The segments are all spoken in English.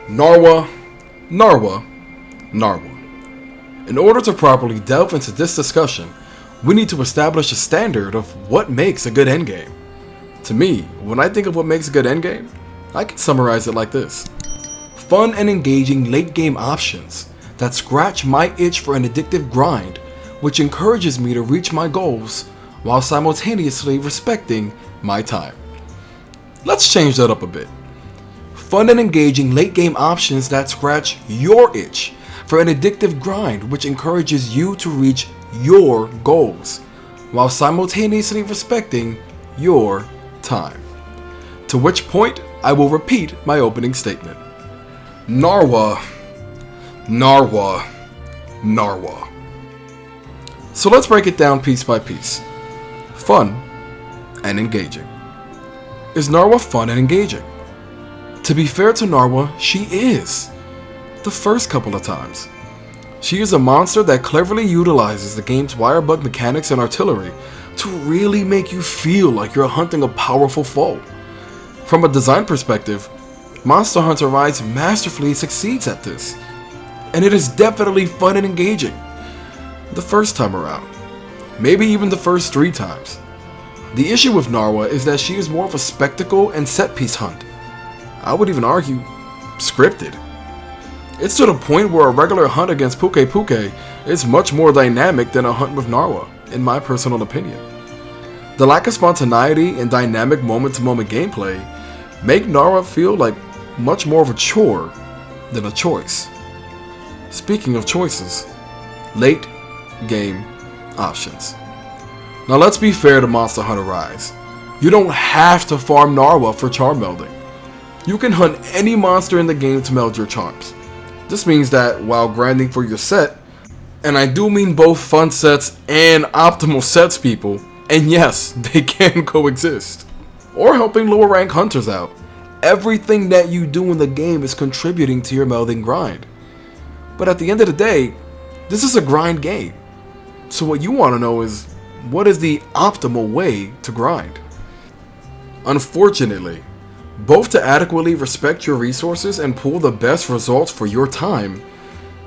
Narwa, Narwa, Narwa. In order to properly delve into this discussion, we need to establish a standard of what makes a good endgame. To me, when I think of what makes a good endgame, I can summarize it like this. Fun and engaging late game options that scratch my itch for an addictive grind, which encourages me to reach my goals while simultaneously respecting my time. Let's change that up a bit. Fun and engaging late game options that scratch your itch for an addictive grind, which encourages you to reach your goals while simultaneously respecting your time. To which point I will repeat my opening statement. Narwa, Narwa, Narwa. So let's break it down piece by piece. Fun and engaging. Is Narwa fun and engaging? To be fair to Narwa, she is. The first couple of times. She is a monster that cleverly utilizes the game's wire bug mechanics and artillery to really make you feel like you're hunting a powerful foe. From a design perspective, Monster Hunter Rise masterfully succeeds at this, and it is definitely fun and engaging. The first time around, maybe even the first 3 times. The issue with Narwa is that she is more of a spectacle and set piece hunt. I would even argue, scripted. It's to the point where a regular hunt against Puke Puke is much more dynamic than a hunt with Narwa, in my personal opinion. The lack of spontaneity and dynamic moment-to-moment gameplay make Narwa feel like much more of a chore than a choice. Speaking of choices, late game options. Now let's be fair to Monster Hunter Rise. You don't have to farm Narwa for charm melding. You can hunt any monster in the game to meld your charms. This means that while grinding for your set, and I do mean both fun sets and optimal sets people, and yes, they can coexist, or helping lower rank hunters out, everything that you do in the game is contributing to your melding grind. But at the end of the day, this is a grind game. So what you want to know is, what is the optimal way to grind? Unfortunately, both to adequately respect your resources and pull the best results for your time,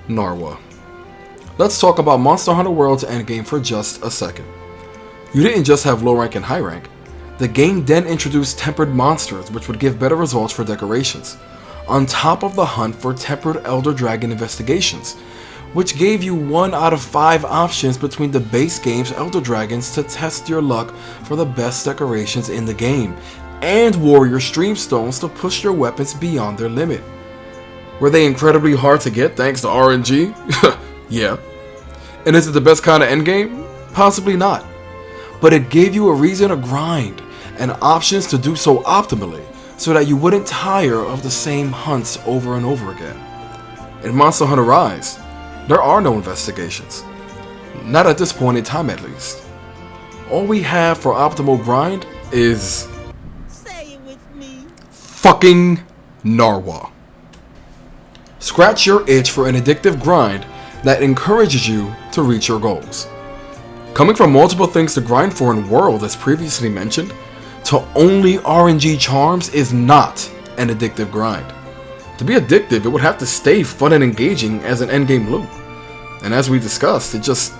Narwa. Let's talk about Monster Hunter World's endgame for just a second. You didn't just have low rank and high rank. The game then introduced tempered monsters which would give better results for decorations, on top of the hunt for tempered Elder Dragon investigations, which gave you 1 out of 5 options between the base game's Elder Dragons to test your luck for the best decorations in the game, and Warrior Streamstones to push your weapons beyond their limit. Were they incredibly hard to get thanks to RNG? Yeah. And is it the best kind of endgame? Possibly not. But it gave you a reason to grind, and options to do so optimally, so that you wouldn't tire of the same hunts over and over again. In Monster Hunter Rise, there are no investigations. Not at this point in time at least. All we have for optimal grind is... Say it with me. Fucking Narwa. Scratch your itch for an addictive grind that encourages you to reach your goals. Coming from multiple things to grind for in World as previously mentioned, to only RNG charms is not an addictive grind. To be addictive, it would have to stay fun and engaging as an endgame loop. And as we discussed, it just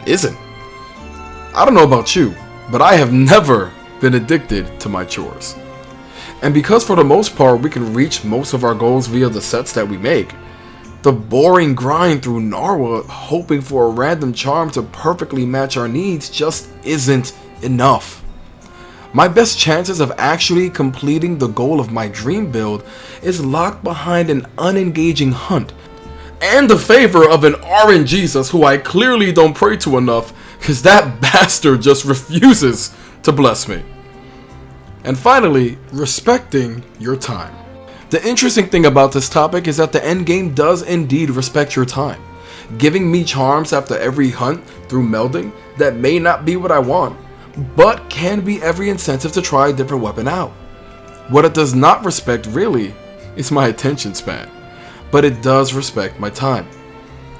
isn't. I don't know about you, but I have never been addicted to my chores. And because for the most part we can reach most of our goals via the sets that we make, the boring grind through Narwa hoping for a random charm to perfectly match our needs just isn't enough. My best chances of actually completing the goal of my dream build is locked behind an unengaging hunt and the favor of an RNGesus who I clearly don't pray to enough because that bastard just refuses to bless me. And finally, respecting your time. The interesting thing about this topic is that the endgame does indeed respect your time, giving me charms after every hunt through melding that may not be what I want, but can be every incentive to try a different weapon out. What it does not respect really is my attention span, but it does respect my time.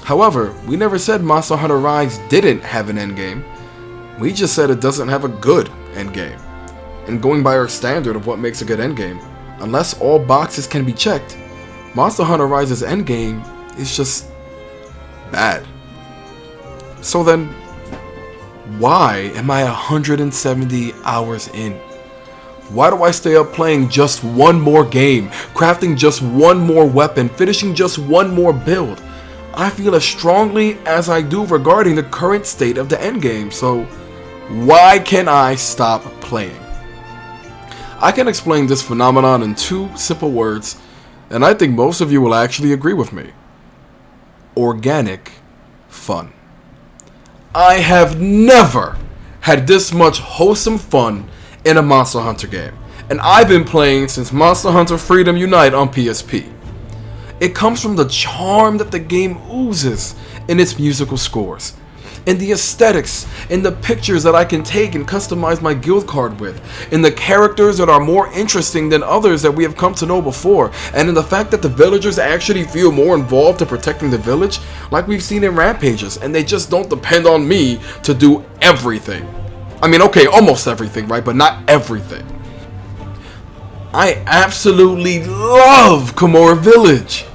However, we never said Monster Hunter Rise didn't have an endgame, we just said it doesn't have a good endgame. And going by our standard of what makes a good endgame, unless all boxes can be checked, Monster Hunter Rise's endgame is just bad. So then, why am I 170 hours in? Why do I stay up playing just one more game, crafting just one more weapon, finishing just one more build? I feel as strongly as I do regarding the current state of the endgame, so why can't I stop playing? I can explain this phenomenon in two simple words, and I think most of you will actually agree with me. Organic fun. I have never had this much wholesome fun in a Monster Hunter game, and I've been playing since Monster Hunter Freedom Unite on PSP. It comes from the charm that the game oozes in its musical scores, in the aesthetics, in the pictures that I can take and customize my guild card with, in the characters that are more interesting than others that we have come to know before, and in the fact that the villagers actually feel more involved in protecting the village, like we've seen in Rampages, and they just don't depend on me to do everything. I mean, okay, almost everything, right? But not everything. I absolutely love Komura Village.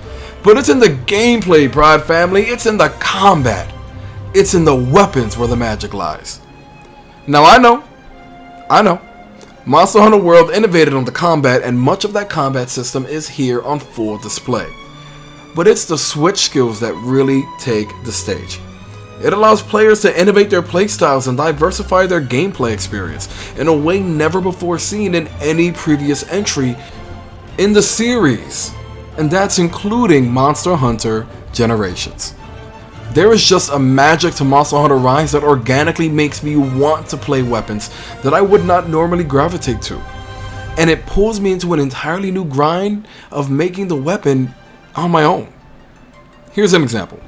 But it's in the gameplay, Pride family. It's in the combat. It's in the weapons where the magic lies. Now, I know. Monster Hunter World innovated on the combat, and much of that combat system is here on full display. But it's the switch skills that really take the stage. It allows players to innovate their playstyles and diversify their gameplay experience in a way never before seen in any previous entry in the series, and that's including Monster Hunter Generations. There is just a magic to Monster Hunter Rise that organically makes me want to play weapons that I would not normally gravitate to, and it pulls me into an entirely new grind of making the weapon on my own. Here's an example.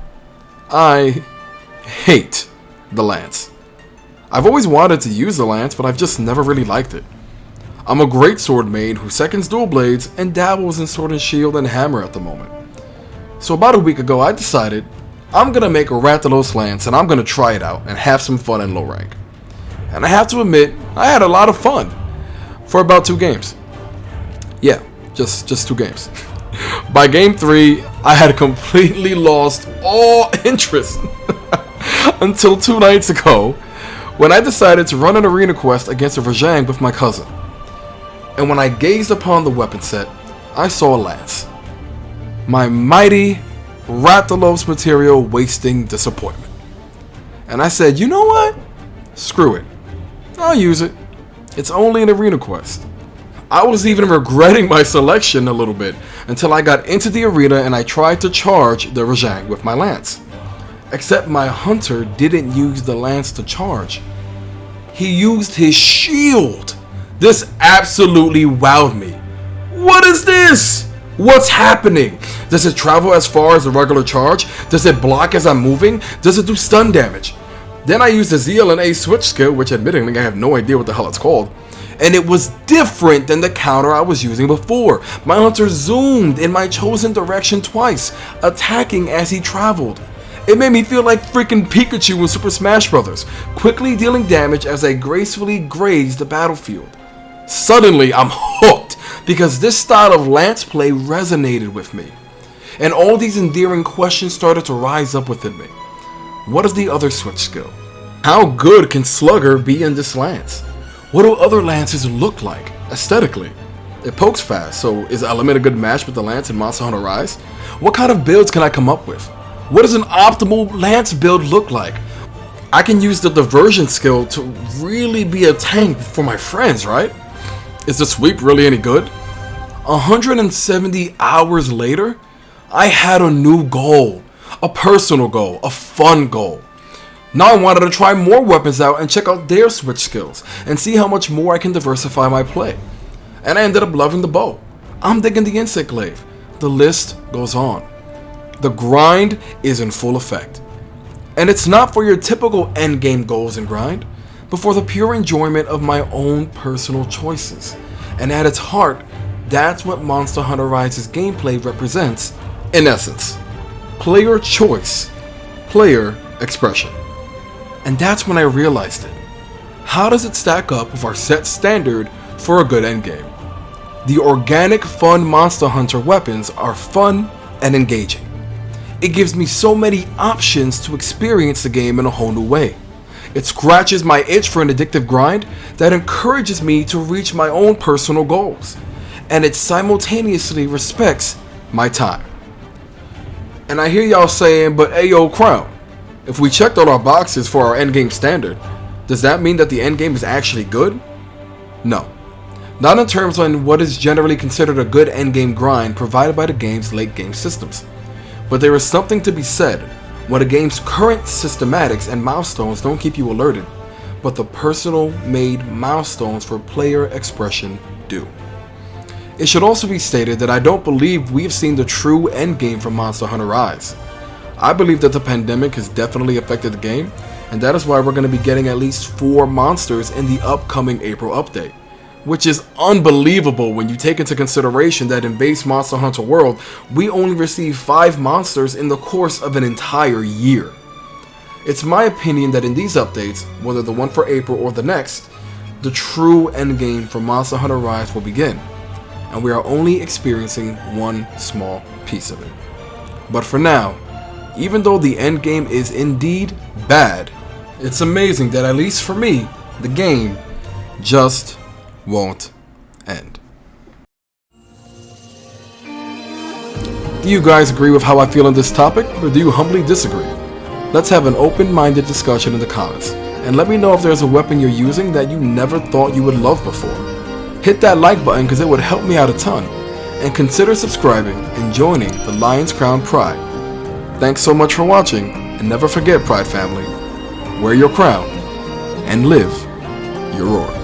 I hate the lance. I've always wanted to use the lance, but I've just never really liked it. I'm a great sword maid who seconds dual blades and dabbles in sword and shield and hammer at the moment. So about a week ago I decided I'm gonna make a Rathalos lance and I'm gonna try it out and have some fun in low rank. And I have to admit, I had a lot of fun for about 2 games. Yeah, just 2 games. By game 3, I had completely lost all interest. Until 2 nights ago, when I decided to run an arena quest against a Rajang with my cousin. And when I gazed upon the weapon set, I saw a lance. My mighty Rathalos material wasting disappointment. And I said, you know what? Screw it. I'll use it. It's only an arena quest. I was even regretting my selection a little bit until I got into the arena and I tried to charge the Rajang with my lance. Except my hunter didn't use the lance to charge. He used his shield. This absolutely wowed me. What is this? What's happening? Does it travel as far as a regular charge? Does it block as I'm moving? Does it do stun damage? Then I used the ZL&A switch skill, which admittingly I have no idea what the hell it's called. And it was different than the counter I was using before. My hunter zoomed in my chosen direction twice, attacking as he traveled. It made me feel like freaking Pikachu in Super Smash Bros., quickly dealing damage as I gracefully grazed the battlefield. Suddenly, I'm hooked because this style of lance play resonated with me. And all these endearing questions started to rise up within me. What is the other switch skill? How good can Slugger be in this lance? What do other lances look like, aesthetically? It pokes fast, so is Element a good match with the lance in Monster Hunter Rise? What kind of builds can I come up with? What does an optimal lance build look like? I can use the diversion skill to really be a tank for my friends, right? Is the sweep really any good? 170 hours later, I had a new goal. A personal goal, a fun goal. Now I wanted to try more weapons out and check out their switch skills and see how much more I can diversify my play. And I ended up loving the bow. I'm digging the insect glaive. The list goes on. The grind is in full effect. And it's not for your typical endgame goals and grind, but for the pure enjoyment of my own personal choices. And at its heart, that's what Monster Hunter Rise's gameplay represents in essence. Player choice, player expression. And that's when I realized it. How does it stack up with our set standard for a good endgame? The organic, fun Monster Hunter weapons are fun and engaging. It gives me so many options to experience the game in a whole new way. It scratches my itch for an addictive grind that encourages me to reach my own personal goals. And it simultaneously respects my time. And I hear y'all saying, but ayo Crown, if we checked all our boxes for our endgame standard, does that mean that the endgame is actually good? No. Not in terms on what is generally considered a good endgame grind provided by the game's late game systems. But there is something to be said when a game's current systematics and milestones don't keep you alerted, but the personal made milestones for player expression do. It should also be stated that I don't believe we've seen the true endgame from Monster Hunter Rise. I believe that the pandemic has definitely affected the game, and that is why we're going to be getting at least 4 monsters in the upcoming April update. Which is unbelievable when you take into consideration that in base Monster Hunter World, we only receive 5 monsters in the course of an entire year. It's my opinion that in these updates, whether the one for April or the next, the true endgame for Monster Hunter Rise will begin, and we are only experiencing one small piece of it. But for now, even though the endgame is indeed bad, it's amazing that at least for me, the game just won't end. Do you guys agree with how I feel on this topic, or do you humbly disagree? Let's have an open-minded discussion in the comments, and let me know if there's a weapon you're using that you never thought you would love before. Hit that like button because it would help me out a ton, and consider subscribing and joining the Lion's Crown Pride. Thanks so much for watching, and never forget, Pride family, wear your crown and live your roar.